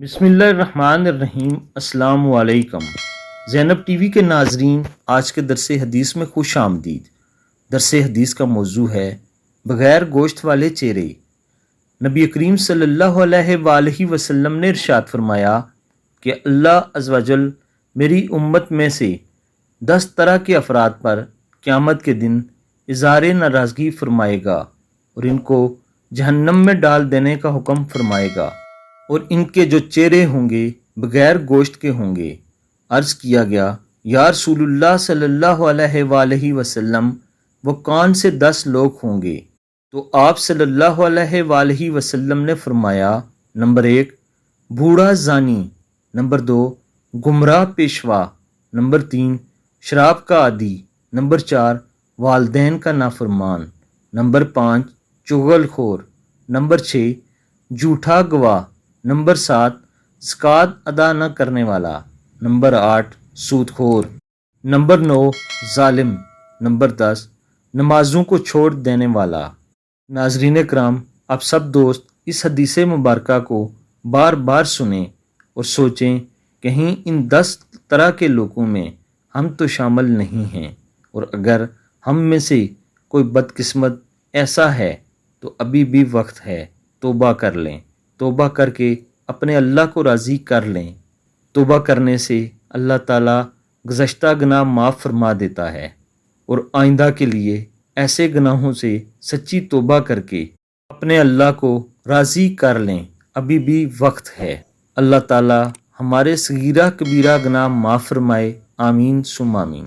بسم اللہ الرحمن الرحیم۔ السلام علیکم زینب ٹی وی کے ناظرین، آج کے درس حدیث میں خوش آمدید۔ درس حدیث کا موضوع ہے بغیر گوشت والے چہرے۔ نبی کریم صلی اللہ علیہ وآلہ وسلم نے ارشاد فرمایا کہ اللہ عز و جل میری امت میں سے 10 طرح کے افراد پر قیامت کے دن اظہار ناراضگی فرمائے گا اور ان کو جہنم میں ڈال دینے کا حکم فرمائے گا، اور ان کے جو چہرے ہوں گے بغیر گوشت کے ہوں گے۔ عرض کیا گیا یا رسول اللہ صلی اللہ علیہ وآلہ وسلم، وہ کون سے 10 لوگ ہوں گے؟ تو آپ صلی اللہ علیہ وآلہ وسلم نے فرمایا، نمبر 1 بوڑھا زانی، نمبر 2 گمراہ پیشوا، نمبر 3 شراب کا عادی، نمبر 4 والدین کا نافرمان، نمبر 5 چغل خور، نمبر 6 جھوٹا گواہ، نمبر 7 زکوٰۃ ادا نہ کرنے والا، نمبر 8 سود خور، نمبر 9 ظالم، نمبر 10 نمازوں کو چھوڑ دینے والا۔ ناظرین کرام، آپ سب دوست اس حدیث مبارکہ کو بار بار سنیں اور سوچیں کہیں ان 10 طرح کے لوگوں میں ہم تو شامل نہیں ہیں، اور اگر ہم میں سے کوئی بدقسمت ایسا ہے تو ابھی بھی وقت ہے، توبہ کر لیں۔ توبہ کر کے اپنے اللہ کو راضی کر لیں۔ توبہ کرنے سے اللہ تعالیٰ گزشتہ گناہ معاف فرما دیتا ہے، اور آئندہ کے لیے ایسے گناہوں سے سچی توبہ کر کے اپنے اللہ کو راضی کر لیں۔ ابھی بھی وقت ہے۔ اللہ تعالیٰ ہمارے صغیرہ کبیرہ گناہ معاف فرمائے۔ آمین ثم آمین۔